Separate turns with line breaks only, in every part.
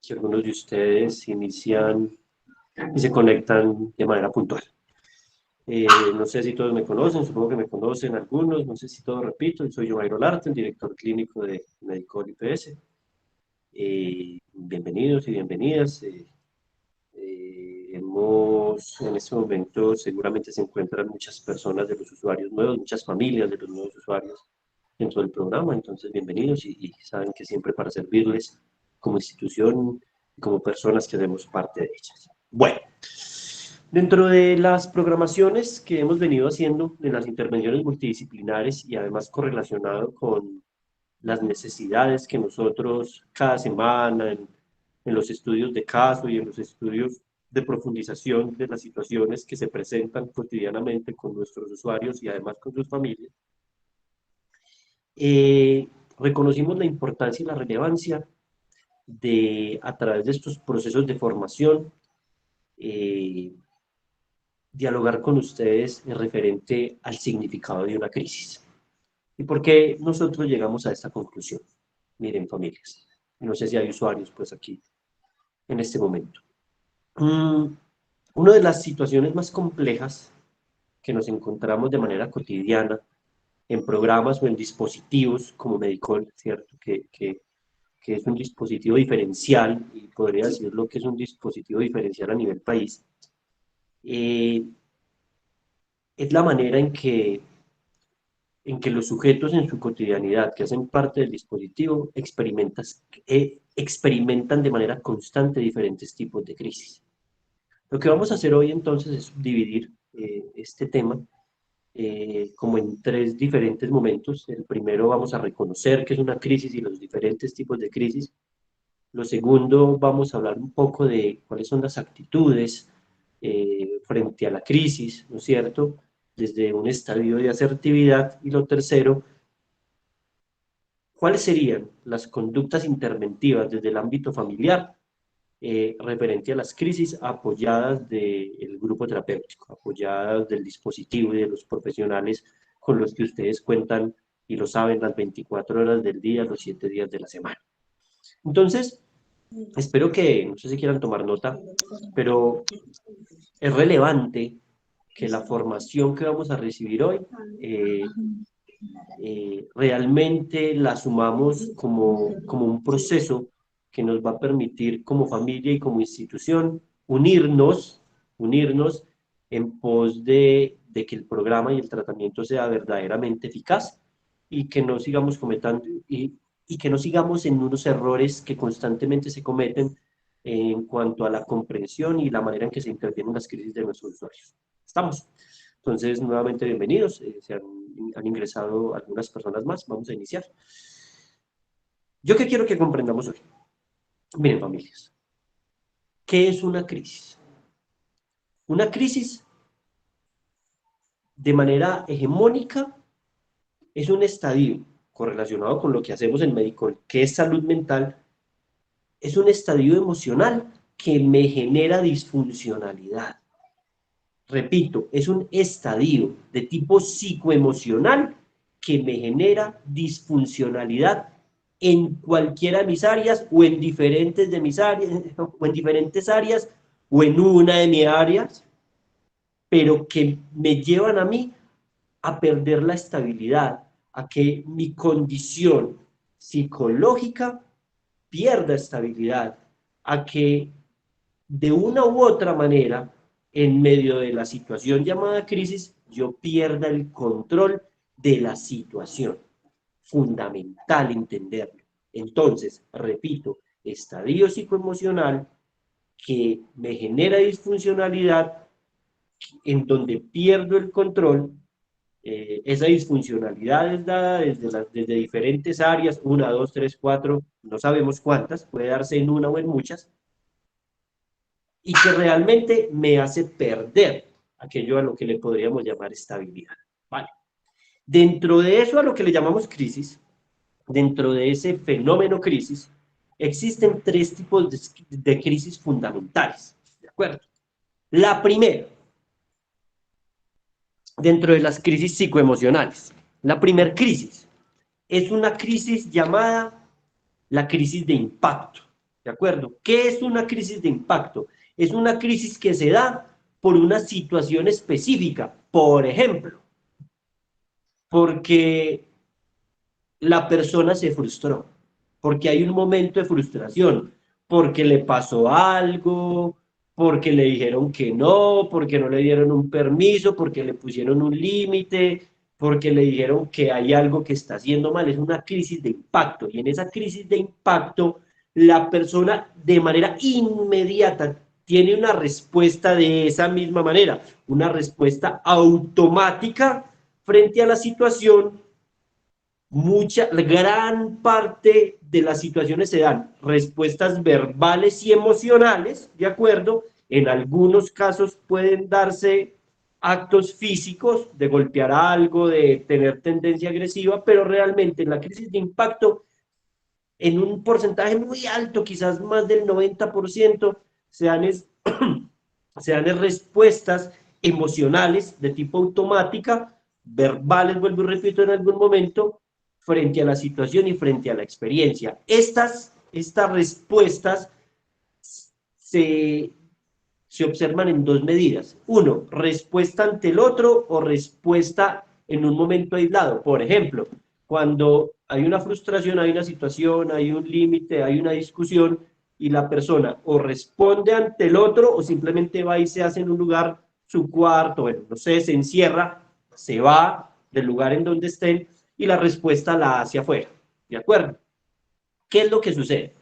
que algunos de ustedes inician y se conectan de manera puntual. No sé si todos me conocen, supongo que me conocen algunos, no sé si todos repito, soy Joairo Larte, el director clínico de Medicol IPS. Bienvenidos y bienvenidas. En este momento seguramente se encuentran muchas personas de los usuarios nuevos, muchas familias de los nuevos usuarios dentro del programa, entonces bienvenidos y saben que siempre para servirles como institución y como personas que hacemos parte de ellas. Bueno, dentro de las programaciones que hemos venido haciendo en las intervenciones multidisciplinares y además correlacionado con las necesidades que nosotros cada semana en los estudios de caso y en los estudios de profundización de las situaciones que se presentan cotidianamente con nuestros usuarios y además con sus familias, reconocimos la importancia y la relevancia de, a través de estos procesos de formación, dialogar con ustedes en referente al significado de una crisis. ¿Y por qué nosotros llegamos a esta conclusión? Miren, familias, no sé si hay usuarios pues aquí en este momento. Una de las situaciones más complejas que nos encontramos de manera cotidiana en programas o en dispositivos como Medicol, ¿cierto? Que es un dispositivo diferencial, y podría decirlo que es un dispositivo diferencial a nivel país, es la manera en que los sujetos en su cotidianidad, que hacen parte del dispositivo, experimentan de manera constante diferentes tipos de crisis. Lo que vamos a hacer hoy entonces es dividir este tema como en tres diferentes momentos. El primero vamos a reconocer qué es una crisis y los diferentes tipos de crisis. Lo segundo, vamos a hablar un poco de cuáles son las actitudes frente a la crisis, ¿no es cierto?, desde un estadio de asertividad. Y lo tercero, ¿cuáles serían las conductas interventivas desde el ámbito familiar referente a las crisis apoyadas del grupo terapéutico, apoyadas del dispositivo y de los profesionales con los que ustedes cuentan y lo saben las 24 horas del día, los 7 días de la semana? Entonces, espero que, no sé si quieran tomar nota, pero es relevante que la formación que vamos a recibir hoy realmente la sumamos como un proceso que nos va a permitir como familia y como institución unirnos en pos de que el programa y el tratamiento sea verdaderamente eficaz y que no sigamos cometiendo y que no sigamos en unos errores que constantemente se cometen en cuanto a la comprensión y la manera en que se intervienen las crisis de nuestros usuarios. ¿Estamos? Entonces, nuevamente bienvenidos. Han ingresado algunas personas más. Vamos a iniciar. ¿Yo qué quiero que comprendamos hoy? Miren, familias, ¿qué es una crisis? Una crisis, de manera hegemónica, es un estadio correlacionado con lo que hacemos en Medicol, que es salud mental. Es un estadio emocional que me genera disfuncionalidad. Repito, es un estadio de tipo psicoemocional que me genera disfuncionalidad en cualquiera de mis áreas o en diferentes de mis áreas o en diferentes áreas o en una de mis áreas, pero que me llevan a mí a perder la estabilidad, a que mi condición psicológica pierda estabilidad, a que de una u otra manera, en medio de la situación llamada crisis, yo pierda el control de la situación. Fundamental entenderlo. Entonces, repito, estadio psicoemocional que me genera disfuncionalidad, en donde pierdo el control. Esa disfuncionalidad es dada desde diferentes áreas, 1, 2, 3, 4, no sabemos cuántas, puede darse en una o en muchas, y que realmente me hace perder aquello a lo que le podríamos llamar estabilidad. ¿Vale? Dentro de eso a lo que le llamamos crisis, dentro de ese fenómeno crisis, existen tres tipos de crisis fundamentales. ¿De acuerdo? La primera, dentro de las crisis psicoemocionales, la primera crisis es una crisis llamada la crisis de impacto. ¿De acuerdo? ¿Qué es una crisis de impacto? Es una crisis que se da por una situación específica. Por ejemplo, porque la persona se frustró, porque hay un momento de frustración, porque le pasó algo, porque le dijeron que no, porque no le dieron un permiso, porque le pusieron un límite, porque le dijeron que hay algo que está haciendo mal. Es una crisis de impacto. Y en esa crisis de impacto, la persona de manera inmediata tiene una respuesta de esa misma manera, una respuesta automática frente a la situación. Gran parte de las situaciones se dan respuestas verbales y emocionales, ¿de acuerdo? En algunos casos pueden darse actos físicos de golpear algo, de tener tendencia agresiva, pero realmente en la crisis de impacto, en un porcentaje muy alto, quizás más del 90%, se dan, se dan respuestas emocionales de tipo automática, verbales, vuelvo y repito, en algún momento, frente a la situación y frente a la experiencia. Estas respuestas se, se observan en dos medidas. Uno, respuesta ante el otro o respuesta en un momento aislado. Por ejemplo, cuando hay una frustración, hay una situación, hay un límite, hay una discusión y la persona o responde ante el otro o simplemente va y se hace en un lugar su cuarto, bueno, no sé, se encierra, se va del lugar en donde estén y la respuesta la hace afuera. ¿De acuerdo? ¿Qué es lo que sucede?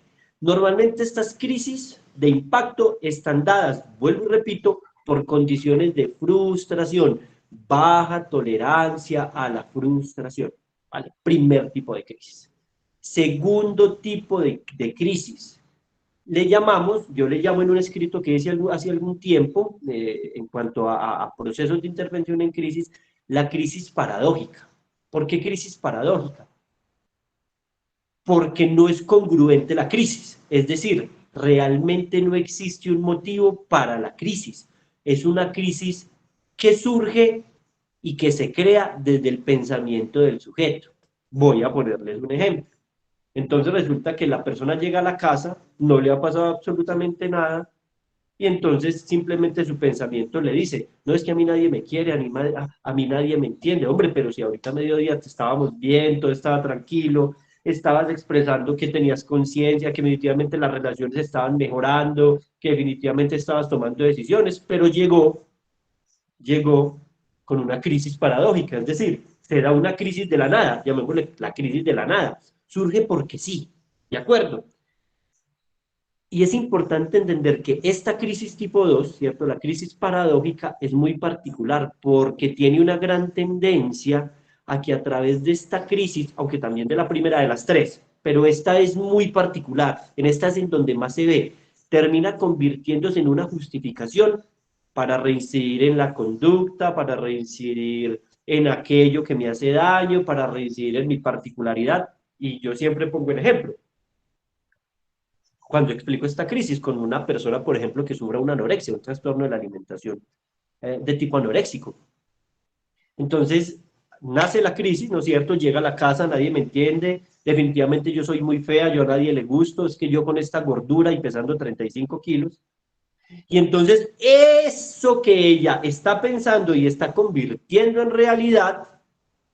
Normalmente estas crisis de impacto están dadas, vuelvo y repito, por condiciones de frustración, baja tolerancia a la frustración. ¿Vale? Primer tipo de crisis. Segundo tipo de crisis, le llamamos, yo le llamo en un escrito que hice hace algún tiempo, en cuanto a procesos de intervención en crisis, la crisis paradójica. ¿Por qué crisis paradójica? Porque no es congruente la crisis. Es decir, realmente no existe un motivo para la crisis. Es una crisis que surge y que se crea desde el pensamiento del sujeto. Voy a ponerles un ejemplo. Entonces resulta que la persona llega a la casa, no le ha pasado absolutamente nada, y entonces simplemente su pensamiento le dice, no es que a mí nadie me quiere, a mí nadie me entiende, hombre, pero si ahorita a mediodía te estábamos bien, todo estaba tranquilo, estabas expresando que tenías conciencia, que definitivamente las relaciones estaban mejorando, que definitivamente estabas tomando decisiones, pero llegó con una crisis paradójica, es decir, se da una crisis de la nada, llamémosle la crisis de la nada, surge porque sí, ¿de acuerdo? Y es importante entender que esta crisis tipo 2, ¿cierto? La crisis paradójica es muy particular porque tiene una gran tendencia a que a través de esta crisis, aunque también de la primera de las tres, pero esta es muy particular, en esta es en donde más se ve, termina convirtiéndose en una justificación para reincidir en la conducta, para reincidir en aquello que me hace daño, para reincidir en mi particularidad. Y yo siempre pongo el ejemplo cuando explico esta crisis con una persona, por ejemplo, que sufra una anorexia, un trastorno de la alimentación de tipo anoréxico. Entonces, nace la crisis, ¿no es cierto? Llega a la casa, nadie me entiende, definitivamente yo soy muy fea, yo a nadie le gusto, es que yo con esta gordura y pesando 35 kilos. Y entonces, eso que ella está pensando y está convirtiendo en realidad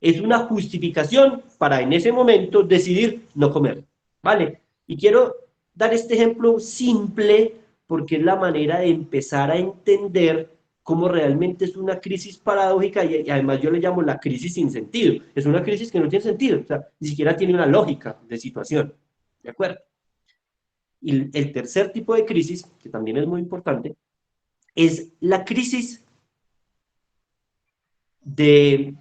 es una justificación para en ese momento decidir no comer, ¿vale? Y quiero dar este ejemplo simple porque es la manera de empezar a entender cómo realmente es una crisis paradójica y además yo le llamo la crisis sin sentido. Es una crisis que no tiene sentido, o sea, ni siquiera tiene una lógica de situación, ¿de acuerdo? Y el tercer tipo de crisis, que también es muy importante, es la crisis de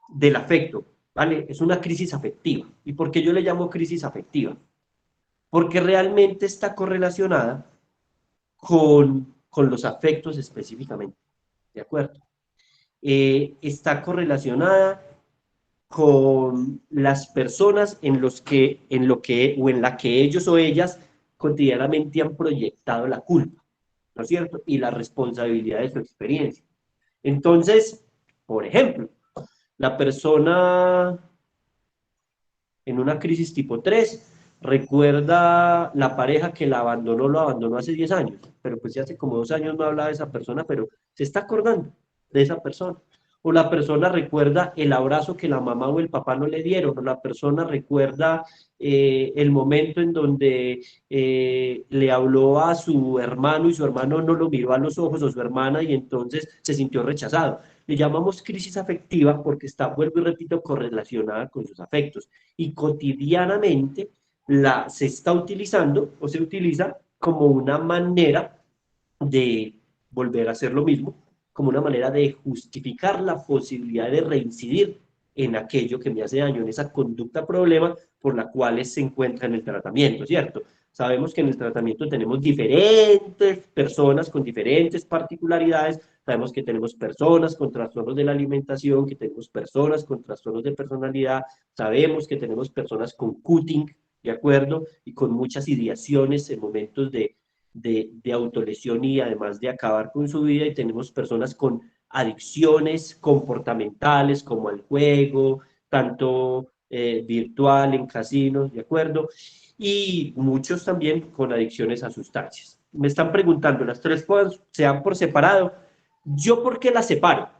del afecto, ¿vale? Es una crisis afectiva. ¿Y por qué yo le llamo crisis afectiva? Porque realmente está correlacionada con los afectos específicamente, ¿de acuerdo? Está correlacionada con las personas en lo que o en la que ellos o ellas cotidianamente han proyectado la culpa, ¿no es cierto? Y la responsabilidad de su experiencia. Entonces, por ejemplo, la persona en una crisis tipo 3 recuerda la pareja que la abandonó, lo abandonó hace 10 años, pero pues ya hace como 2 años no hablaba de esa persona, pero se está acordando de esa persona. O la persona recuerda el abrazo que la mamá o el papá no le dieron, o la persona recuerda el momento en donde le habló a su hermano y su hermano no lo miró a los ojos, o su hermana, y entonces se sintió rechazado. Le llamamos crisis afectiva porque está, vuelvo y repito, correlacionada con sus afectos. Y cotidianamente se está utilizando o se utiliza como una manera de volver a hacer lo mismo, como una manera de justificar la posibilidad de reincidir en aquello que me hace daño, en esa conducta problema por la cual se encuentra en el tratamiento, ¿cierto? Sabemos que en el tratamiento tenemos diferentes personas con diferentes particularidades, sabemos que tenemos personas con trastornos de la alimentación, que tenemos personas con trastornos de personalidad, sabemos que tenemos personas con cutting, ¿de acuerdo? Y con muchas ideaciones en momentos de autolesión y además de acabar con su vida, y tenemos personas con adicciones comportamentales como al juego, tanto virtual, en casinos, ¿de acuerdo? Y muchos también con adicciones a sustancias. Me están preguntando, ¿las tres cosas se dan por separado? ¿Yo por qué las separo?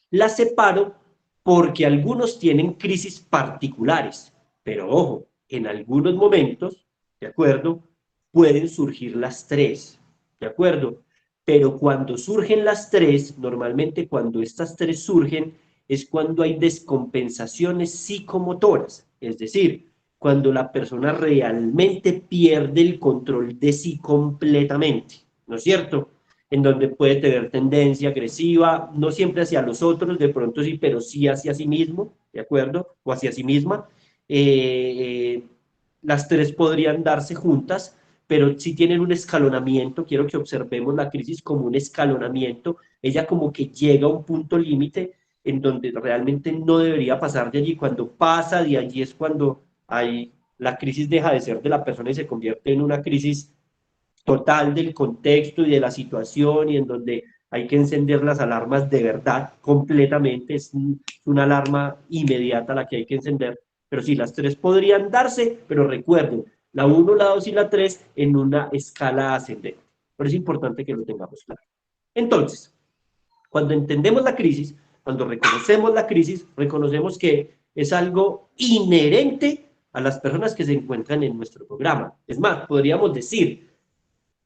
Las separo porque algunos tienen crisis particulares, pero ojo, en algunos momentos, ¿de acuerdo? Pueden surgir las tres, ¿de acuerdo? Pero cuando surgen las tres, normalmente cuando estas tres surgen, es cuando hay descompensaciones psicomotoras, es decir, cuando la persona realmente pierde el control de sí completamente, ¿no es cierto? En donde puede tener tendencia agresiva, no siempre hacia los otros, de pronto sí, pero sí hacia sí mismo, ¿de acuerdo? O hacia sí misma. Eh, las tres podrían darse juntas, pero si tienen un escalonamiento. Quiero que observemos la crisis como un escalonamiento. Ella como que llega a un punto límite en donde realmente no debería pasar de allí. Cuando pasa de allí es cuando la crisis deja de ser de la persona y se convierte en una crisis total del contexto y de la situación, y en donde hay que encender las alarmas de verdad completamente. Es una alarma inmediata la que hay que encender. Pero sí, las tres podrían darse, pero recuerden, la 1, la 2 y la 3 en una escala ascendente. Pero es importante que lo tengamos claro. Entonces, cuando entendemos la crisis, cuando reconocemos la crisis, reconocemos que es algo inherente a las personas que se encuentran en nuestro programa. Es más, podríamos decir,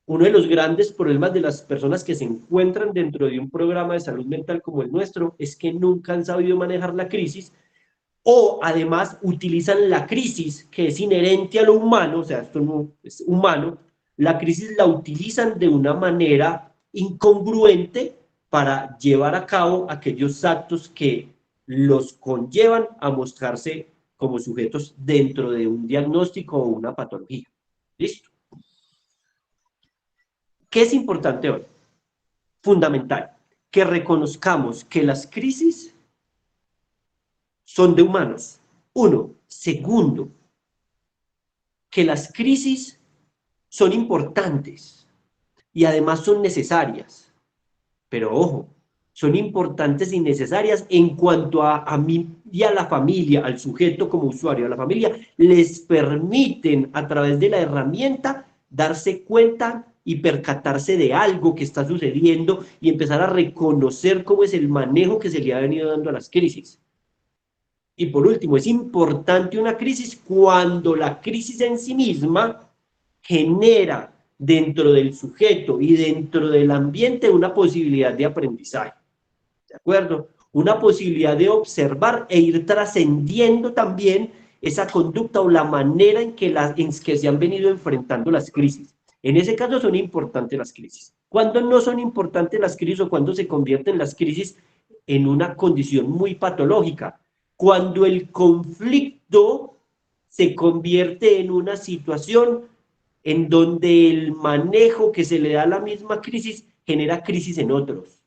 uno de los grandes problemas de las personas que se encuentran dentro de un programa de salud mental como el nuestro es que nunca han sabido manejar la crisis, o además utilizan la crisis, que es inherente a lo humano, o sea, esto no es humano, la crisis la utilizan de una manera incongruente para llevar a cabo aquellos actos que los conllevan a mostrarse como sujetos dentro de un diagnóstico o una patología. ¿Listo? ¿Qué es importante hoy? Fundamental, que reconozcamos que las crisis son de humanos. Uno. Segundo, que las crisis son importantes y además son necesarias. Pero ojo, son importantes y necesarias en cuanto a mí y a la familia, al sujeto como usuario, a la familia, les permiten a través de la herramienta darse cuenta y percatarse de algo que está sucediendo y empezar a reconocer cómo es el manejo que se le ha venido dando a las crisis. Y por último, es importante una crisis cuando la crisis en sí misma genera dentro del sujeto y dentro del ambiente una posibilidad de aprendizaje, ¿de acuerdo? Una posibilidad de observar e ir trascendiendo también esa conducta o la manera en que se han venido enfrentando las crisis. En ese caso son importantes las crisis. ¿Cuándo no son importantes las crisis o cuándo se convierten las crisis en una condición muy patológica? Cuando el conflicto se convierte en una situación en donde el manejo que se le da a la misma crisis genera crisis en otros.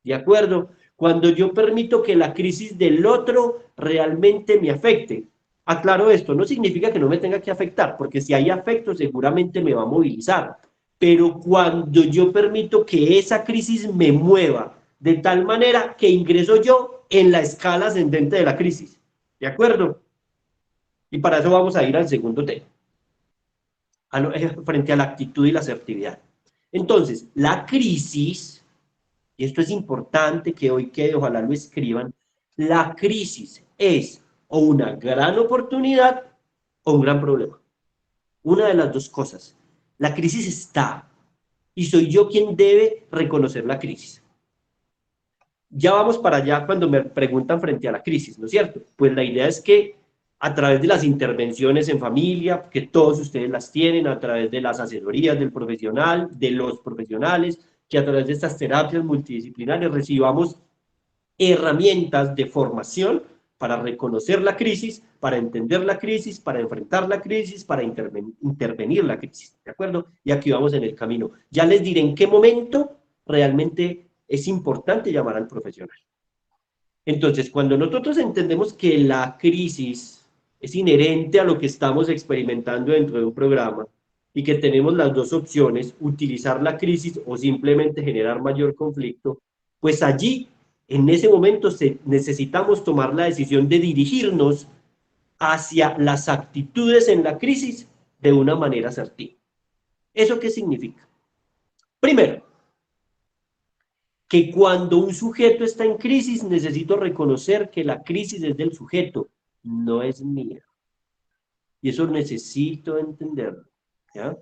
¿De acuerdo? Cuando yo permito que la crisis del otro realmente me afecte. Aclaro esto, no significa que no me tenga que afectar, porque si hay afecto seguramente me va a movilizar. Pero cuando yo permito que esa crisis me mueva de tal manera que ingreso yo en la escala ascendente de la crisis. ¿De acuerdo? Y para eso vamos a ir al segundo tema, frente a la actitud y la asertividad. Entonces, la crisis, y esto es importante que hoy quede, ojalá lo escriban, la crisis es o una gran oportunidad o un gran problema. Una de las dos cosas. La crisis está y soy yo quien debe reconocer la crisis. Ya vamos para allá cuando me preguntan frente a la crisis, ¿no es cierto? Pues la idea es que a través de las intervenciones en familia, que todos ustedes las tienen, a través de las asesorías del profesional, de los profesionales, que a través de estas terapias multidisciplinarias recibamos herramientas de formación para reconocer la crisis, para entender la crisis, para enfrentar la crisis, para intervenir la crisis, ¿de acuerdo? Y aquí vamos en el camino. Ya les diré en qué momento realmente es importante llamar al profesional. Entonces, cuando nosotros entendemos que la crisis es inherente a lo que estamos experimentando dentro de un programa y que tenemos las dos opciones, utilizar la crisis o simplemente generar mayor conflicto, pues allí, en ese momento, necesitamos tomar la decisión de dirigirnos hacia las actitudes en la crisis de una manera asertiva. ¿Eso qué significa? Primero, que cuando un sujeto está en crisis, necesito reconocer que la crisis es del sujeto, no es mía. Y eso necesito entenderlo, ¿ya?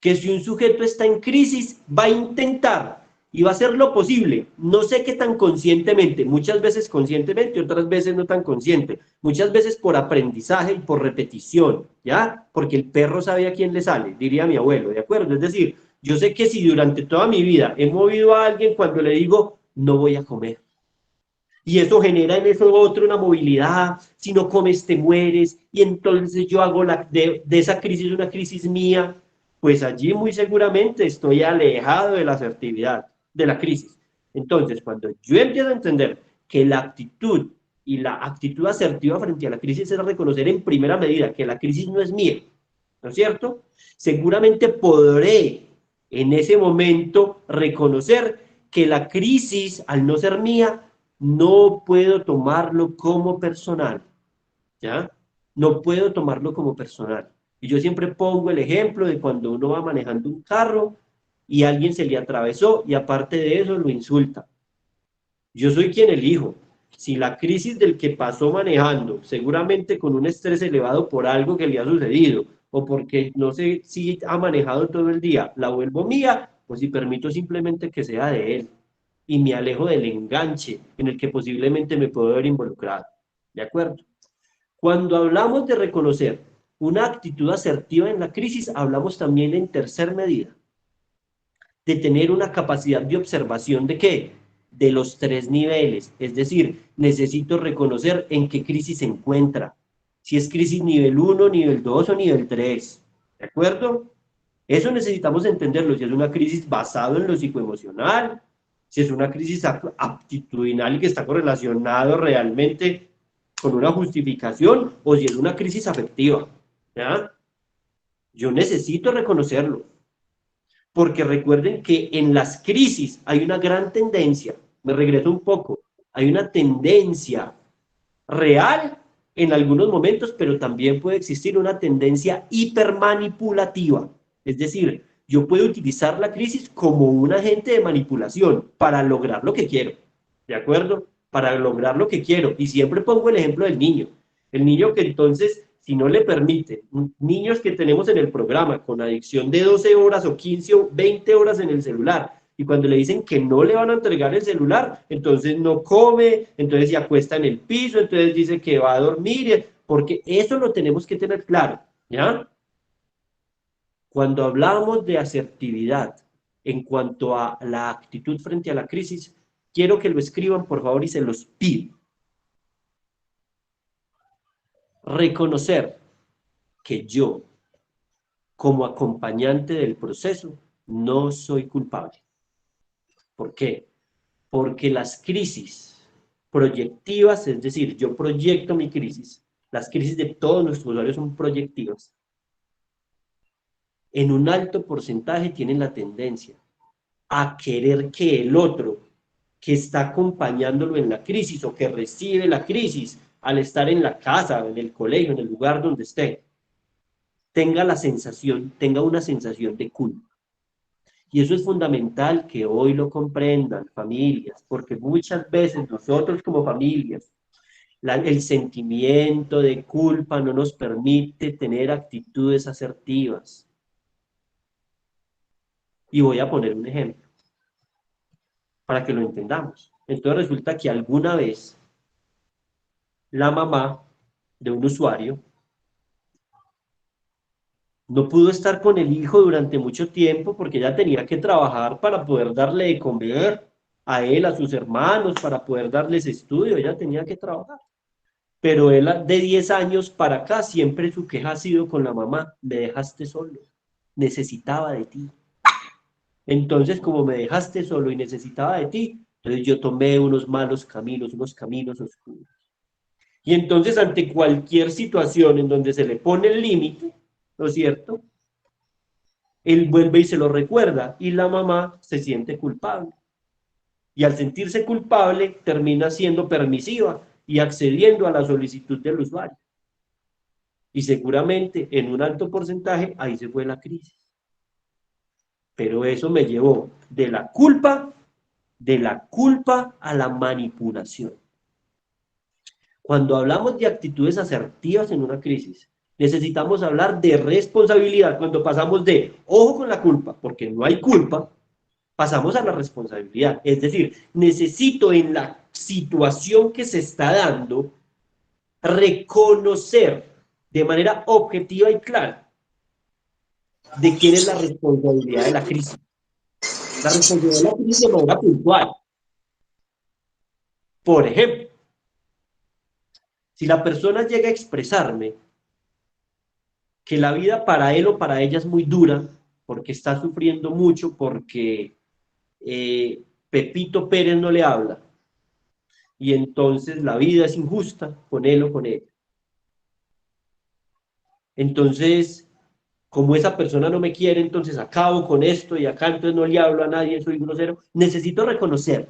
Que si un sujeto está en crisis, va a intentar y va a hacer lo posible, no sé qué tan conscientemente, muchas veces conscientemente, otras veces no tan consciente, muchas veces por aprendizaje y por repetición, ¿ya? Porque el perro sabe a quién le sale, diría mi abuelo, ¿de acuerdo? Es decir, yo sé que si durante toda mi vida he movido a alguien cuando le digo, no voy a comer, y eso genera en eso otro una movilidad, si no comes te mueres, y entonces yo hago de esa crisis una crisis mía, pues allí muy seguramente estoy alejado de la asertividad, de la crisis. Entonces, cuando yo empiezo a entender que la actitud y la actitud asertiva frente a la crisis es reconocer en primera medida que la crisis no es mía, ¿no es cierto? Seguramente podré en ese momento reconocer que la crisis, al no ser mía, no puedo tomarlo como personal, ¿ya? No puedo tomarlo como personal. Y yo siempre pongo el ejemplo de cuando uno va manejando un carro y alguien se le atravesó y aparte de eso lo insulta. Yo soy quien elijo. Si la crisis del que pasó manejando, seguramente con un estrés elevado por algo que le ha sucedido, o porque no sé si ha manejado todo el día, la vuelvo mía, pues si permito simplemente que sea de él y me alejo del enganche en el que posiblemente me puedo ver involucrado. ¿De acuerdo? Cuando hablamos de reconocer una actitud asertiva en la crisis, hablamos también en tercer medida de tener una capacidad de observación de qué? De los tres niveles. Es decir, necesito reconocer en qué crisis se encuentra. Si es crisis nivel 1, nivel 2 o nivel 3. ¿De acuerdo? Eso necesitamos entenderlo. Si es una crisis basada en lo psicoemocional, si es una crisis aptitudinal y que está correlacionado realmente con una justificación, o si es una crisis afectiva. ¿Ya? Yo necesito reconocerlo. Porque recuerden que en las crisis hay una gran tendencia, me regreso un poco, hay una tendencia real en algunos momentos, pero también puede existir una tendencia hipermanipulativa. Es decir, yo puedo utilizar la crisis como un agente de manipulación para lograr lo que quiero, ¿de acuerdo? Para lograr lo que quiero. Y siempre pongo el ejemplo del niño. El niño que entonces, si no le permite, niños que tenemos en el programa con adicción de 12 horas o 15 o 20 horas en el celular, y cuando le dicen que no le van a entregar el celular, entonces no come, entonces se acuesta en el piso, entonces dice que va a dormir, porque eso lo tenemos que tener claro, ¿ya? Cuando hablamos de asertividad en cuanto a la actitud frente a la crisis, quiero que lo escriban por favor y se los pido. Reconocer que yo, como acompañante del proceso, no soy culpable. ¿Por qué? Porque las crisis proyectivas, es decir, yo proyecto mi crisis, las crisis de todos nuestros usuarios son proyectivas, en un alto porcentaje tienen la tendencia a querer que el otro que está acompañándolo en la crisis o que recibe la crisis al estar en la casa, en el colegio, en el lugar donde esté, tenga una sensación de culpa. Y eso es fundamental que hoy lo comprendan, familias, porque muchas veces nosotros como familias, el sentimiento de culpa no nos permite tener actitudes asertivas. Y voy a poner un ejemplo para que lo entendamos. Entonces resulta que alguna vez la mamá de un usuario no pudo estar con el hijo durante mucho tiempo porque ella tenía que trabajar para poder darle de comer a él, a sus hermanos, para poder darles estudio, ella tenía que trabajar. Pero él de 10 años para acá siempre su queja ha sido con la mamá: me dejaste solo, necesitaba de ti. Entonces, como me dejaste solo y necesitaba de ti, entonces yo tomé unos malos caminos, unos caminos oscuros. Y entonces, ante cualquier situación en donde se le pone el límite, ¿no es cierto?, él vuelve y se lo recuerda, y la mamá se siente culpable. Y al sentirse culpable, termina siendo permisiva y accediendo a la solicitud del usuario. Y seguramente, en un alto porcentaje, ahí se fue la crisis. Pero eso me llevó de la culpa a la manipulación. Cuando hablamos de actitudes asertivas en una crisis, necesitamos hablar de responsabilidad. Cuando pasamos de, ojo con la culpa, porque no hay culpa, pasamos a la responsabilidad. Es decir, necesito en la situación que se está dando reconocer de manera objetiva y clara de quién es la responsabilidad de la crisis. La responsabilidad de la crisis de manera puntual. Por ejemplo, si la persona llega a expresarme que la vida para él o para ella es muy dura, porque está sufriendo mucho, porque Pepito Pérez no le habla, y entonces la vida es injusta con él o con ella. Entonces, como esa persona no me quiere, entonces acabo con esto y acá entonces no le hablo a nadie, soy grosero. Necesito reconocer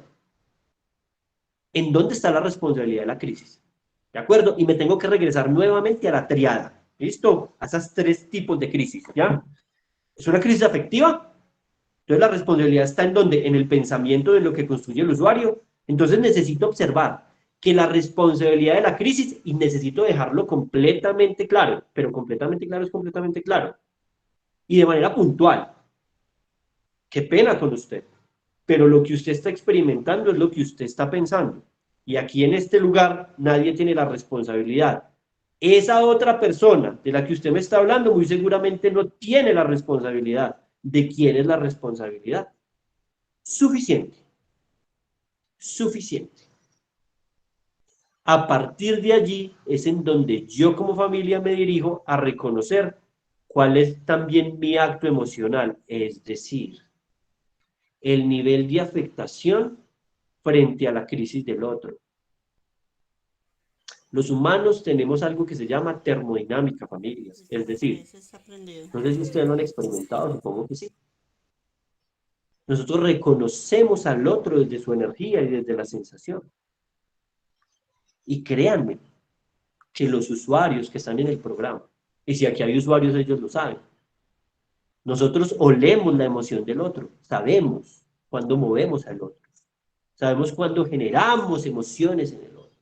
en dónde está la responsabilidad de la crisis. ¿De acuerdo? Y me tengo que regresar nuevamente a la triada. ¿Listo? A esos 3 tipos de crisis, ¿ya? ¿Es una crisis afectiva? Entonces la responsabilidad está en dónde? En el pensamiento de lo que construye el usuario. Entonces necesito observar que la responsabilidad de la crisis, y necesito dejarlo completamente claro, pero completamente claro es completamente claro, y de manera puntual. Qué pena con usted, pero lo que usted está experimentando es lo que usted está pensando. Y aquí en este lugar nadie tiene la responsabilidad. Esa otra persona de la que usted me está hablando muy seguramente no tiene la responsabilidad. ¿De quién es la responsabilidad? Suficiente. Suficiente. A partir de allí es en donde yo como familia me dirijo a reconocer cuál es también mi acto emocional, es decir, el nivel de afectación frente a la crisis del otro. Los humanos tenemos algo que se llama termodinámica, familias. Es decir, no sé si ustedes lo han experimentado, supongo que sí. Nosotros reconocemos al otro desde su energía y desde la sensación. Y créanme que los usuarios que están en el programa, y si aquí hay usuarios, ellos lo saben, nosotros olemos la emoción del otro, sabemos cuándo movemos al otro, sabemos cuándo generamos emociones en el otro.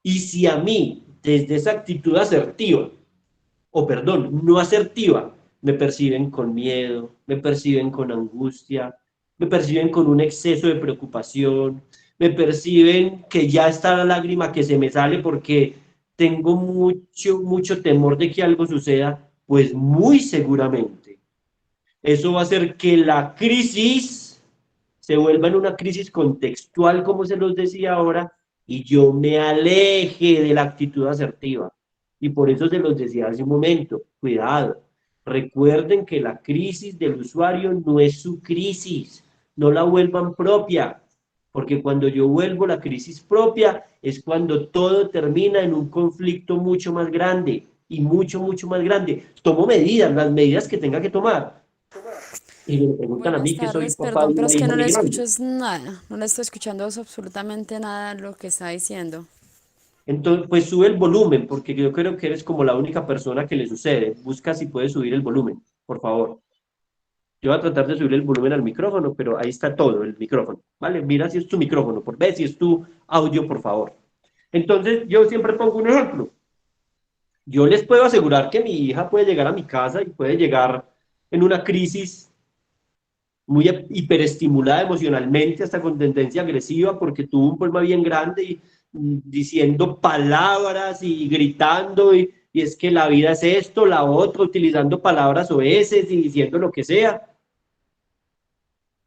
Y si a mí, desde esa actitud asertiva, o perdón, no asertiva, me perciben con miedo, me perciben con angustia, me perciben con un exceso de preocupación, me perciben que ya está la lágrima que se me sale porque tengo mucho temor de que algo suceda, pues muy seguramente eso va a hacer que la crisis se vuelva en una crisis contextual, como se los decía ahora, y yo me aleje de la actitud asertiva. Y por eso se los decía hace un momento, cuidado, recuerden que la crisis del usuario no es su crisis, no la vuelvan propia, porque cuando yo vuelvo la crisis propia es cuando todo termina en un conflicto mucho más grande, y mucho más grande. Tomo medidas, las medidas que tenga que tomar, y me preguntan a
Buenas
mí que soy
tardes,
papá de
perdón, pero
una
es que
hija
no le
muy grande.
escucho es nada, no le estoy escuchando absolutamente nada de lo que está diciendo.
Entonces, pues sube el volumen, porque yo creo que eres como la única persona que le sucede. Busca si puedes subir el volumen, por favor. Yo voy a tratar de subir el volumen al micrófono, pero ahí está todo, el micrófono, ¿vale? Mira si es tu micrófono, por ver si es tu audio, por favor. Entonces, yo siempre pongo un ejemplo. Yo les puedo asegurar que mi hija puede llegar a mi casa y puede llegar en una crisis muy hiperestimulada emocionalmente, hasta con tendencia agresiva, porque tuvo un problema bien grande y diciendo palabras y gritando, y es que la vida es esto, la otra, utilizando palabras oeces y diciendo lo que sea.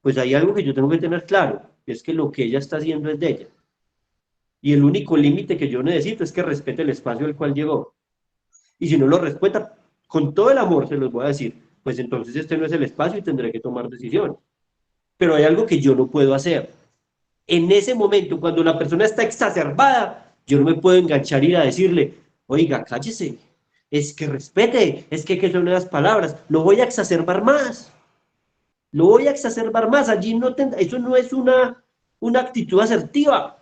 Pues hay algo que yo tengo que tener claro, es que lo que ella está haciendo es de ella. Y el único límite que yo necesito es que respete el espacio al cual llegó. Y si no lo respeta, con todo el amor se los voy a decir, pues entonces este no es el espacio y tendré que tomar decisiones. Pero hay algo que yo no puedo hacer. En ese momento, cuando la persona está exacerbada, yo no me puedo enganchar y ir a decirle, oiga, cállese, es que respete, es que son las palabras, lo voy a exacerbar más, lo voy a exacerbar más, allí no eso no es una actitud asertiva.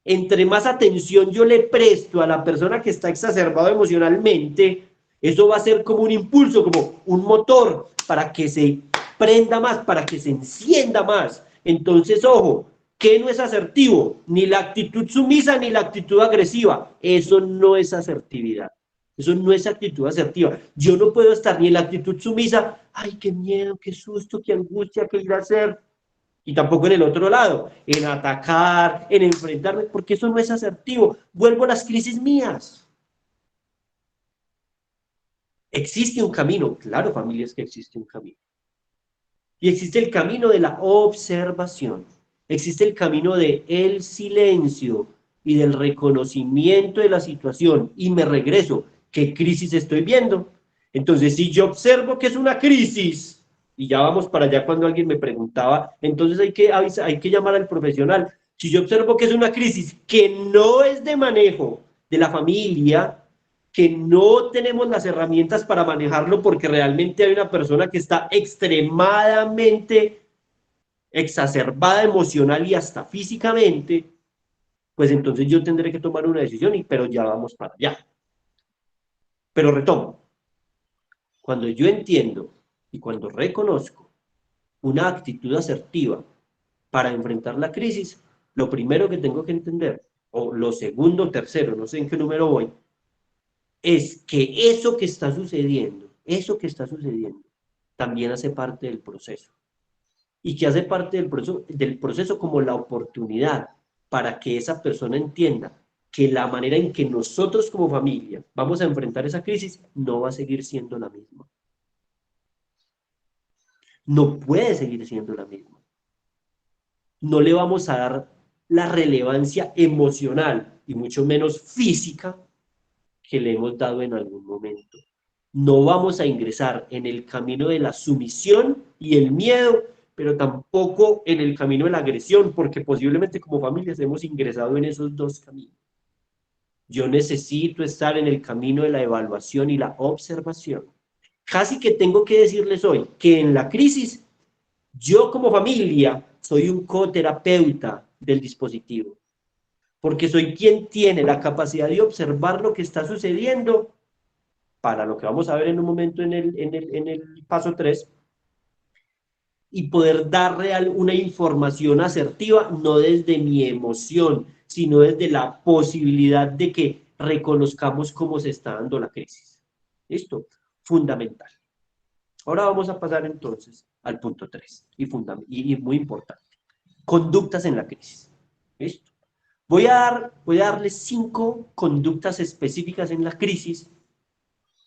Entre más atención yo le presto a la persona que está exacerbado emocionalmente, eso va a ser como un impulso, como un motor para que se prenda más, para que se encienda más. Entonces, ojo, ¿qué no es asertivo? Ni la actitud sumisa ni la actitud agresiva. Eso no es asertividad. Eso no es actitud asertiva. Yo no puedo estar ni en la actitud sumisa, ay, qué miedo, qué susto, qué angustia, qué ir a hacer, y tampoco en el otro lado, en atacar, en enfrentarme, porque eso no es asertivo. Vuelvo a las crisis mías. Existe un camino, claro, familias, que existe un camino. Y existe el camino de la observación. Existe el camino de el silencio y del reconocimiento de la situación. Y me regreso, ¿qué crisis estoy viendo? Entonces, si yo observo que es una crisis, y ya vamos para allá cuando alguien me preguntaba, entonces hay que llamar al profesional. Si yo observo que es una crisis que no es de manejo de la familia, que no tenemos las herramientas para manejarlo porque realmente hay una persona que está extremadamente exacerbada emocional y hasta físicamente, pues entonces yo tendré que tomar una decisión, pero ya vamos para allá. Pero retomo, cuando yo entiendo y cuando reconozco una actitud asertiva para enfrentar la crisis, lo primero que tengo que entender, o lo segundo, tercero, no sé en qué número voy, es que eso que está sucediendo, también hace parte del proceso. Y que hace parte del proceso como la oportunidad para que esa persona entienda que la manera en que nosotros como familia vamos a enfrentar esa crisis no va a seguir siendo la misma. No puede seguir siendo la misma. No le vamos a dar la relevancia emocional y mucho menos física que le hemos dado en algún momento. No vamos a ingresar en el camino de la sumisión y el miedo, pero tampoco en el camino de la agresión, porque posiblemente como familias hemos ingresado en esos dos caminos. Yo necesito estar en el camino de la evaluación y la observación. Casi que tengo que decirles hoy que en la crisis, yo como familia soy un coterapeuta del dispositivo, porque soy quien tiene la capacidad de observar lo que está sucediendo para lo que vamos a ver en un momento en el paso 3 y poder dar real una información asertiva, no desde mi emoción, sino desde la posibilidad de que reconozcamos cómo se está dando la crisis. ¿Listo? Fundamental. Ahora vamos a pasar entonces al punto 3 y muy importante. Conductas en la crisis. ¿Listo? Voy a darles 5 conductas específicas en la crisis,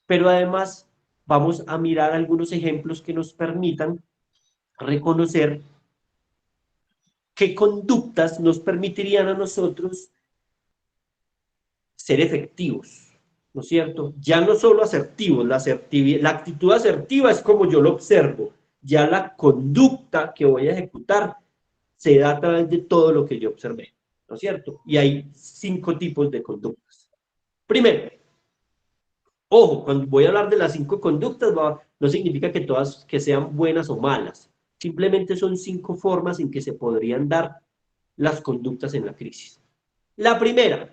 pero además vamos a mirar algunos ejemplos que nos permitan reconocer qué conductas nos permitirían a nosotros ser efectivos, ¿no es cierto? Ya no solo asertivos, la actitud asertiva es como yo lo observo, ya la conducta que voy a ejecutar se da a través de todo lo que yo observé, ¿no es cierto? Y hay 5 tipos de conductas. Primero, ojo, cuando voy a hablar de las 5 conductas, no significa que todas que sean buenas o malas. Simplemente son 5 formas en que se podrían dar las conductas en la crisis. La primera,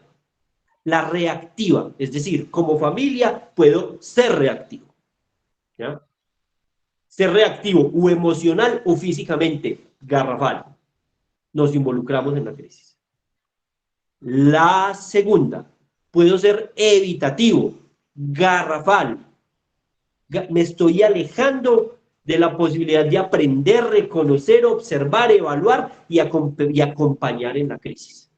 La reactiva, es decir, como familia puedo ser reactivo, ¿ya? Ser reactivo o emocional o físicamente, garrafal. Nos involucramos en la crisis. La segunda, puedo ser evitativo, garrafal. Me estoy alejando de la posibilidad de aprender, reconocer, observar, evaluar y acompañar en la crisis.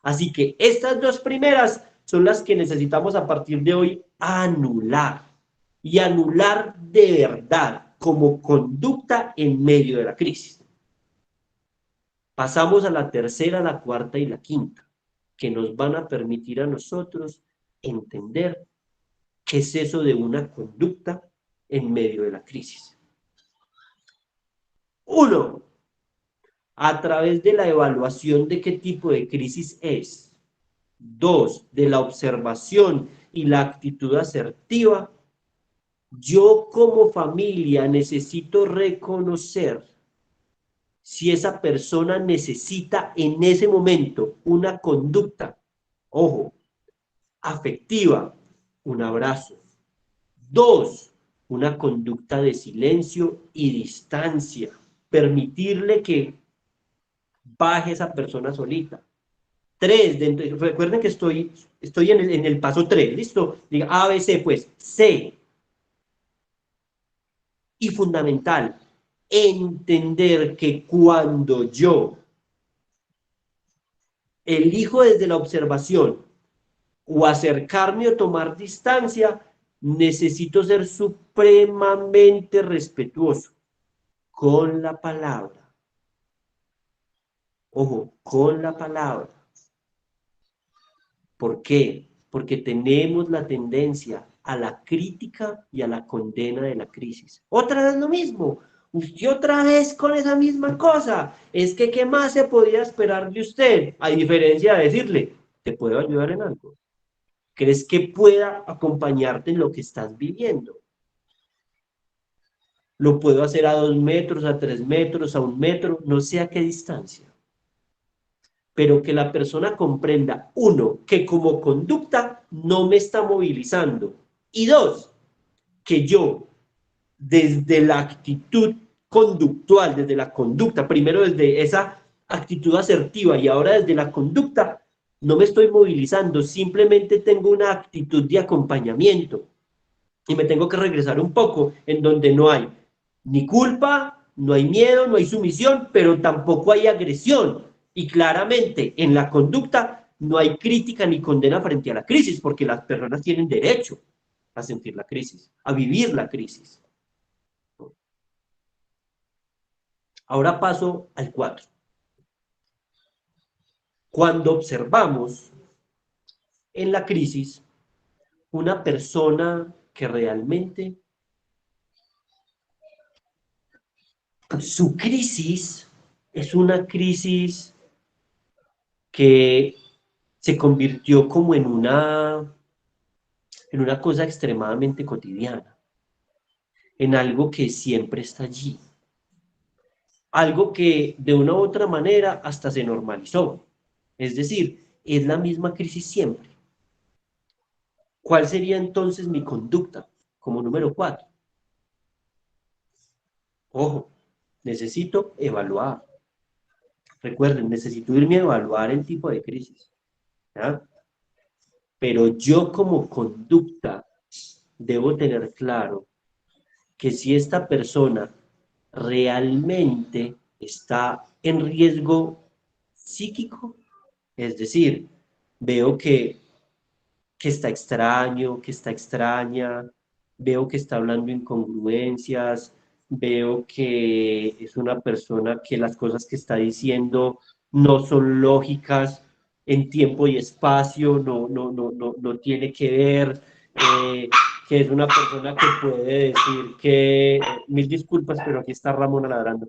Así que estas dos primeras son las que necesitamos a partir de hoy anular. Y anular de verdad como conducta en medio de la crisis. Pasamos a la tercera, la cuarta y la quinta, que nos van a permitir a nosotros entender qué es eso de una conducta en medio de la crisis. Uno, a través de la evaluación de qué tipo de crisis es. Dos, de la observación y la actitud asertiva. Yo como familia necesito reconocer si esa persona necesita en ese momento una conducta, ojo, afectiva, un abrazo. Dos, una conducta de silencio y distancia. Permitirle que baje esa persona solita. Tres, recuerden que estoy en el paso tres, ¿listo? Diga A, B, C, pues C. Y fundamental, entender que cuando yo elijo desde la observación o acercarme o tomar distancia, necesito ser supremamente respetuoso con la palabra. Ojo, con la palabra. ¿Por qué? Porque tenemos la tendencia a la crítica y a la condena de la crisis. Otra vez lo mismo. Usted otra vez con esa misma cosa. Es que, ¿qué más se podía esperar de usted? A diferencia de decirle, ¿te puedo ayudar en algo? ¿Crees que pueda acompañarte en lo que estás viviendo? Lo puedo hacer a 2 metros, a 3 metros, a 1 metro, no sé a qué distancia. Pero que la persona comprenda, uno, que como conducta no me está movilizando. Y dos, que yo, desde la actitud conductual, desde la conducta, primero desde esa actitud asertiva y ahora desde la conducta, no me estoy movilizando, simplemente tengo una actitud de acompañamiento. Y me tengo que regresar un poco en donde no hay ni culpa, no hay miedo, no hay sumisión, pero tampoco hay agresión. Y claramente en la conducta no hay crítica ni condena frente a la crisis, porque las personas tienen derecho a sentir la crisis, a vivir la crisis. Ahora paso al 4. Cuando observamos en la crisis una persona que realmente su crisis es una crisis que se convirtió como en una cosa extremadamente cotidiana, en algo que siempre está allí, algo que de una u otra manera hasta se normalizó. Es decir, es la misma crisis siempre. ¿Cuál sería entonces mi conducta como número 4? Ojo, necesito evaluar. Recuerden, necesito irme a evaluar el tipo de crisis, ¿ya? Pero yo como conducta debo tener claro que si esta persona realmente está en riesgo psíquico, es decir, veo que está extraño, que está extraña, veo que está hablando incongruencias, veo que es una persona que las cosas que está diciendo no son lógicas en tiempo y espacio, no tiene que ver, que es una persona que puede decir que, mil disculpas, pero aquí está Ramón ladrando,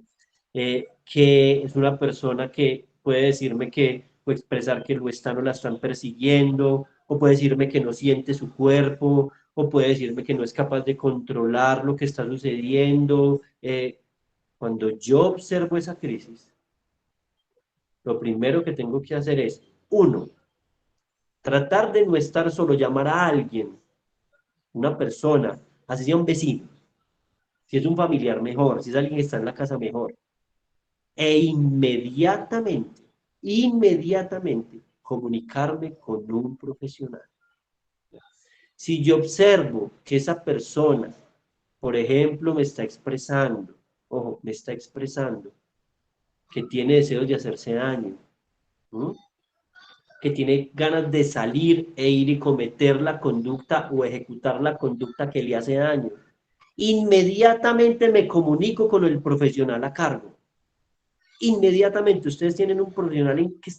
que es una persona que puede decirme que, o expresar que lo están o la están persiguiendo, o puede decirme que no siente su cuerpo, o puede decirme que no es capaz de controlar lo que está sucediendo. Cuando yo observo esa crisis, lo primero que tengo que hacer es, uno, Tratar de no estar solo, llamar a alguien, una persona, así sea un vecino, si es un familiar mejor, si es alguien que está en la casa mejor, e inmediatamente comunicarme con un profesional. Si yo observo que esa persona, por ejemplo, me está expresando, ojo, me está expresando que tiene deseos de hacerse daño, ¿m? Que tiene ganas de salir e ir y cometer la conducta o ejecutar la conducta que le hace daño, inmediatamente me comunico con el profesional a cargo. Inmediatamente ustedes tienen un profesional que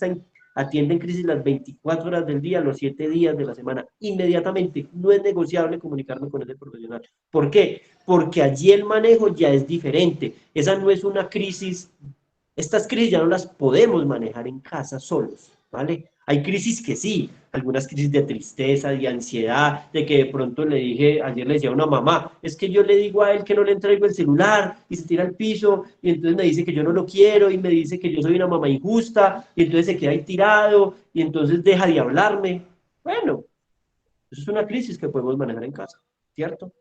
atiende en crisis las 24 horas del día, los 7 días de la semana. Inmediatamente, no es negociable comunicarme con ese profesional. ¿Por qué? Porque allí el manejo ya es diferente. Esa no es una crisis, estas crisis ya no las podemos manejar en casa solos, ¿vale? Hay crisis que sí, algunas crisis de tristeza, de ansiedad, de que de pronto ayer le decía a una mamá, es que yo le digo a él que no le entrego el celular y se tira al piso y entonces me dice que yo no lo quiero y me dice que yo soy una mamá injusta y entonces se queda ahí tirado y entonces deja de hablarme. Bueno, eso es una crisis que podemos manejar en casa, ¿cierto?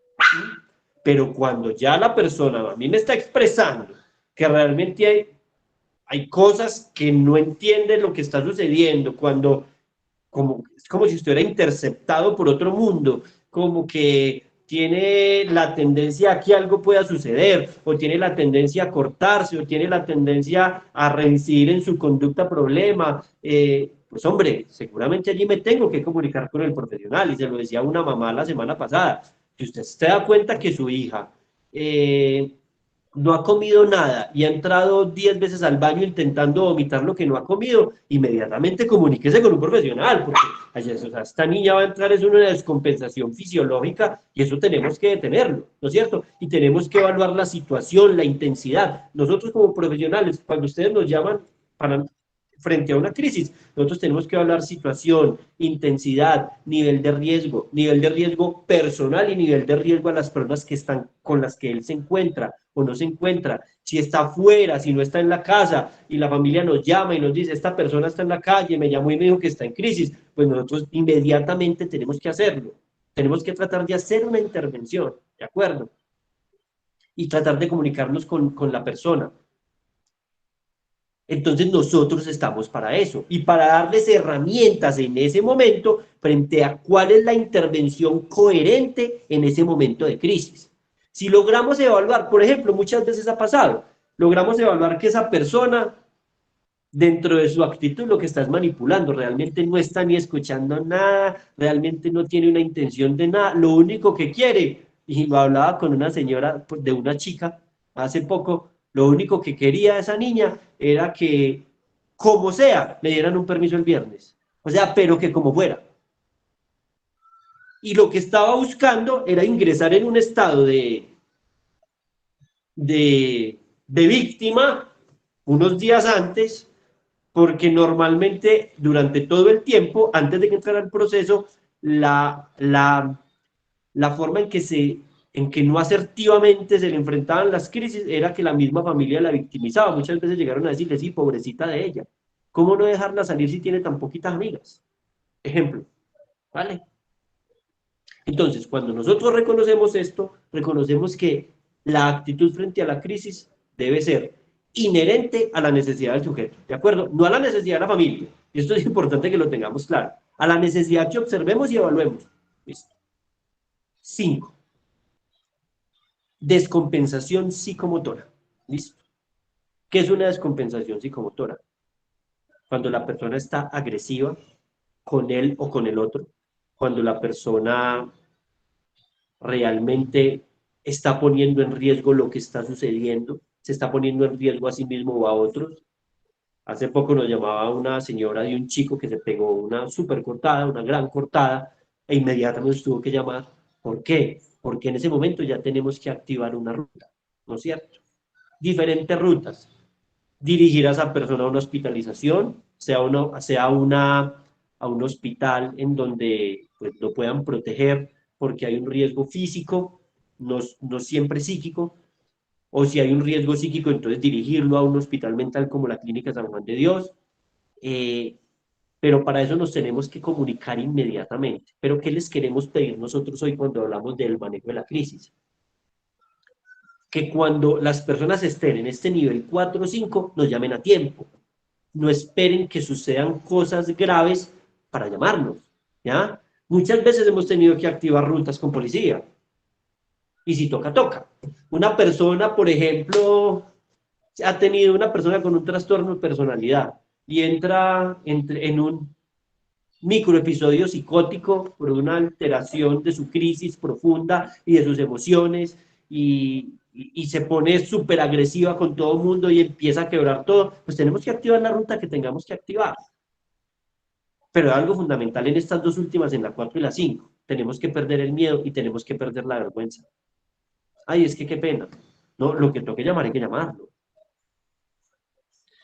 Pero cuando ya la persona a mí me está expresando que realmente hay cosas que no entiende lo que está sucediendo, cuando es como si estuviera interceptado por otro mundo, como que tiene la tendencia a que algo pueda suceder, o tiene la tendencia a cortarse, o tiene la tendencia a reincidir en su conducta problema, pues hombre, seguramente allí me tengo que comunicar con el profesional, y se lo decía una mamá la semana pasada, si usted se da cuenta que su hija no ha comido nada y ha entrado 10 veces al baño intentando vomitar lo que no ha comido, inmediatamente comuníquese con un profesional, porque o sea, esta niña va a entrar en una descompensación fisiológica y eso tenemos que detenerlo, ¿no es cierto? Y tenemos que evaluar la situación, la intensidad. Nosotros como profesionales, cuando ustedes nos llaman para frente a una crisis, nosotros tenemos que hablar situación, intensidad, nivel de riesgo personal y nivel de riesgo a las personas que están con las que él se encuentra o no se encuentra, si está fuera, si no está en la casa y la familia nos llama y nos dice, esta persona está en la calle, me llamó y me dijo que está en crisis, pues nosotros inmediatamente tenemos que hacerlo, tenemos que tratar de hacer una intervención, ¿de acuerdo? Y tratar de comunicarnos con la persona. Entonces nosotros estamos para eso y para darles herramientas en ese momento frente a cuál es la intervención coherente en ese momento de crisis. Si logramos evaluar, por ejemplo, muchas veces ha pasado, logramos evaluar que esa persona dentro de su actitud lo que está es manipulando, realmente no está ni escuchando nada, realmente no tiene una intención de nada, lo único que quiere, y lo hablaba con una señora de una chica hace poco, lo único que quería esa niña era que, como sea, le dieran un permiso el viernes, o sea, pero que como fuera. Y lo que estaba buscando era ingresar en un estado de víctima unos días antes porque normalmente durante todo el tiempo, antes de que entrara el proceso, la forma en que no asertivamente se le enfrentaban las crisis era que la misma familia la victimizaba. Muchas veces llegaron a decirle, sí, pobrecita de ella. ¿Cómo no dejarla salir si tiene tan poquitas amigas? Ejemplo, ¿vale? Entonces, cuando nosotros reconocemos esto, reconocemos que la actitud frente a la crisis debe ser inherente a la necesidad del sujeto, ¿de acuerdo? No a la necesidad de la familia. Y esto es importante que lo tengamos claro. A la necesidad que observemos y evaluemos. Listo. 5. Descompensación psicomotora. ¿Listo? ¿Qué es una descompensación psicomotora? Cuando la persona está agresiva con él o con el otro, cuando la persona realmente está poniendo en riesgo lo que está sucediendo, se está poniendo en riesgo a sí mismo o a otros. Hace poco nos llamaba una señora de un chico que se pegó una super cortada, una gran cortada, e inmediatamente nos tuvo que llamar. ¿Por qué? Porque en ese momento ya tenemos que activar una ruta, ¿no es cierto? Diferentes rutas. Dirigir a esa persona a una hospitalización, a un hospital en donde pues, lo puedan proteger porque hay un riesgo físico, no siempre psíquico, o si hay un riesgo psíquico, entonces dirigirlo a un hospital mental como la Clínica San Juan de Dios. Eh, pero para eso nos tenemos que comunicar inmediatamente. Pero ¿qué les queremos pedir nosotros hoy cuando hablamos del manejo de la crisis? Que cuando las personas estén en este nivel 4 o 5, nos llamen a tiempo. No esperen que sucedan cosas graves para llamarnos, ¿ya? Muchas veces hemos tenido que activar rutas con policía, y si toca, toca. Una persona, por ejemplo, ha tenido una persona con un trastorno de personalidad y entra en un microepisodio psicótico por una alteración de su crisis profunda y de sus emociones y se pone súper agresiva con todo el mundo y empieza a quebrar todo, pues tenemos que activar la ruta que tengamos que activar. Pero algo fundamental en estas dos últimas, en la 4 y la 5, tenemos que perder el miedo y tenemos que perder la vergüenza. Ay, es que qué pena. No, lo que toque llamar hay que llamarlo.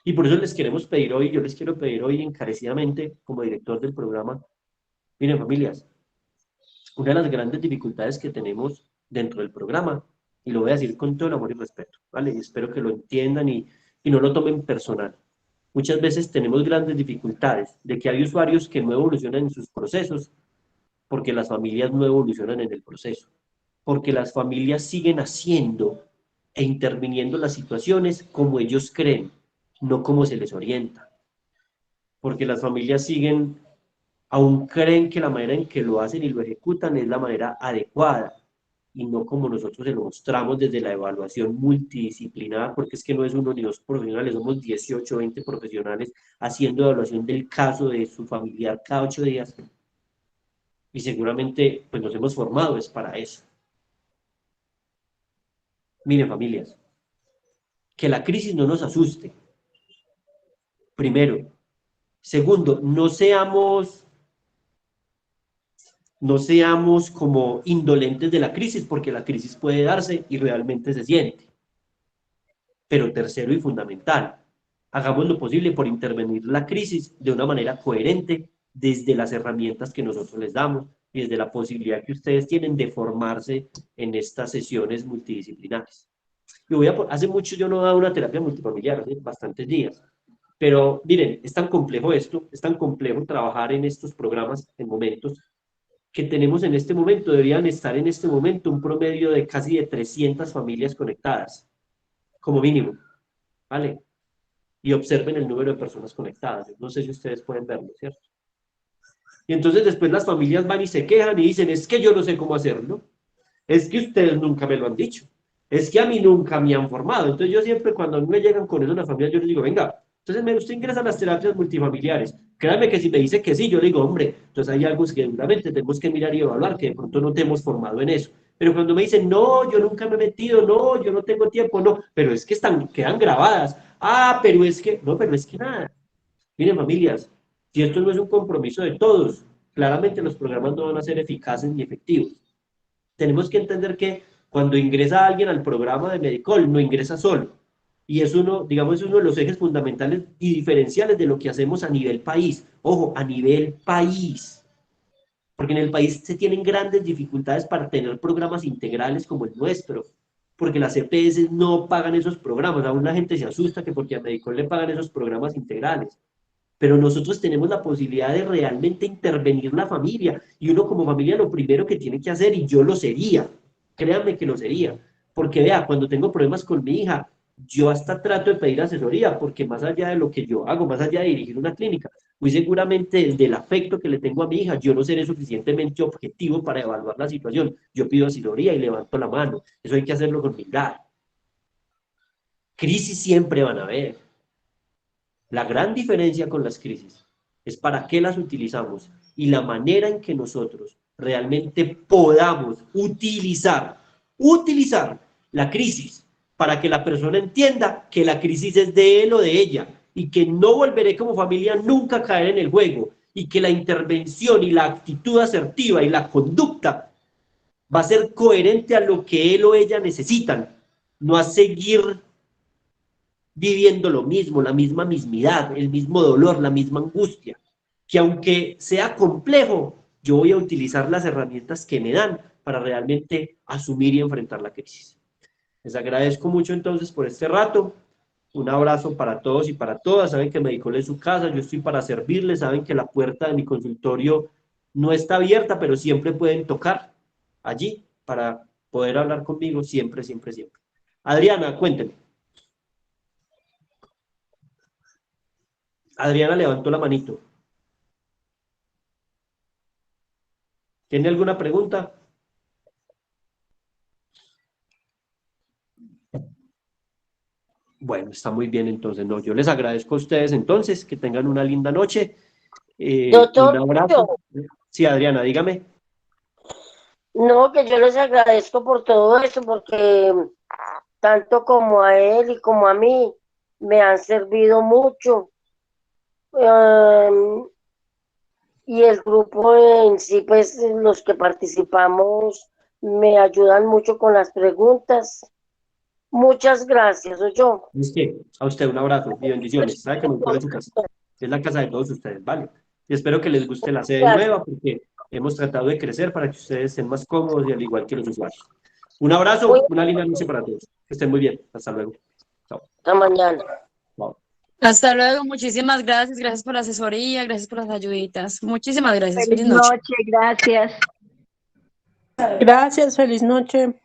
Y por eso les queremos pedir hoy, yo les quiero pedir hoy encarecidamente, como director del programa, miren familias, una de las grandes dificultades que tenemos dentro del programa, y lo voy a decir con todo el amor y respeto, ¿vale? Y espero que lo entiendan y no lo tomen personal. Muchas veces tenemos grandes dificultades de que hay usuarios que no evolucionan en sus procesos porque las familias no evolucionan en el proceso, porque las familias siguen haciendo e interviniendo las situaciones como ellos creen, no como se les orienta, porque las familias siguen, aún creen que la manera en que lo hacen y lo ejecutan es la manera adecuada, y no como nosotros se lo mostramos desde la evaluación multidisciplinar, porque es que no es uno ni dos profesionales, somos 18 o 20 profesionales haciendo evaluación del caso de su familiar cada 8 días, y seguramente pues nos hemos formado es para eso. Miren familias, que la crisis no nos asuste, primero. Segundo, no seamos como indolentes de la crisis, porque la crisis puede darse y realmente se siente. Pero tercero y fundamental, hagamos lo posible por intervenir la crisis de una manera coherente desde las herramientas que nosotros les damos y desde la posibilidad que ustedes tienen de formarse en estas sesiones multidisciplinares. Hace mucho yo no he dado una terapia multifamiliar, hace bastantes días, pero miren, es tan complejo esto, es tan complejo trabajar en estos programas en momentos que tenemos en este momento, deberían estar en este momento un promedio de casi de 300 familias conectadas, como mínimo, ¿vale? Y observen el número de personas conectadas. No sé si ustedes pueden verlo, ¿cierto? Y entonces después las familias van y se quejan y dicen, es que yo no sé cómo hacerlo, es que ustedes nunca me lo han dicho, es que a mí nunca me han formado. Entonces yo siempre cuando a mí me llegan con eso a la familia, yo les digo, venga, entonces usted ingresa a las terapias multifamiliares. Créanme que si me dice que sí, yo le digo, hombre, entonces hay algo que seguramente tenemos que mirar y evaluar, que de pronto no te hemos formado en eso. Pero cuando me dicen, no, yo nunca me he metido, no, yo no tengo tiempo, no, pero es que quedan grabadas. Ah, pero es que, no, pero es que nada. Miren, familias, si esto no es un compromiso de todos, claramente los programas no van a ser eficaces ni efectivos. Tenemos que entender que cuando ingresa alguien al programa de Medicol, no ingresa solo. Y es uno, digamos, es uno de los ejes fundamentales y diferenciales de lo que hacemos a nivel país. Ojo, a nivel país. Porque en el país se tienen grandes dificultades para tener programas integrales como el nuestro. Porque las EPS no pagan esos programas. Aún la gente se asusta que porque a Medicol le pagan esos programas integrales. Pero nosotros tenemos la posibilidad de realmente intervenir la familia, y uno como familia lo primero que tiene que hacer, y yo lo sería, créanme que lo sería, porque vea, cuando tengo problemas con mi hija, yo hasta trato de pedir asesoría, porque más allá de lo que yo hago, más allá de dirigir una clínica, muy seguramente desde el afecto que le tengo a mi hija, yo no seré suficientemente objetivo para evaluar la situación, yo pido asesoría y levanto la mano, eso hay que hacerlo con humildad. Crisis siempre van a haber. La gran diferencia con las crisis es para qué las utilizamos y la manera en que nosotros realmente podamos utilizar la crisis para que la persona entienda que la crisis es de él o de ella y que no volveré como familia nunca a caer en el juego y que la intervención y la actitud asertiva y la conducta va a ser coherente a lo que él o ella necesitan, no a seguir viviendo lo mismo, la misma mismidad, el mismo dolor, la misma angustia, que aunque sea complejo, yo voy a utilizar las herramientas que me dan para realmente asumir y enfrentar la crisis. Les agradezco mucho entonces por este rato. Un abrazo para todos y para todas. Saben que Medicol es su casa, yo estoy para servirles. Saben que la puerta de mi consultorio no está abierta, pero siempre pueden tocar allí para poder hablar conmigo, siempre, siempre, siempre. Adriana, cuénteme. Adriana levantó la manito. ¿Tiene alguna pregunta? Bueno, está muy bien entonces. No, yo les agradezco a ustedes entonces, que tengan una linda noche. Un
Doctor,
abrazo. Sí, Adriana, dígame.
no, que yo les agradezco por todo esto, porque tanto como a él y como a mí me han servido mucho. Um, y el grupo en sí, pues los que participamos me ayudan mucho con las preguntas. Muchas gracias, yo.
Es que a usted un abrazo y bendiciones. Sabe que Medicol es su casa. Es la casa de todos ustedes, ¿vale? Y espero que les guste la sede
Gracias.
nueva, porque hemos tratado de crecer para que ustedes estén más cómodos y al igual que los usuarios. Un abrazo,
Muy
una linda noche para todos. Que estén muy bien. Hasta luego. Chao.
hasta mañana.
Chao.
Hasta luego, muchísimas gracias, gracias por la asesoría, gracias por las ayuditas. Muchísimas gracias,
Feliz
feliz noche.
noche, gracias.
Gracias, feliz noche.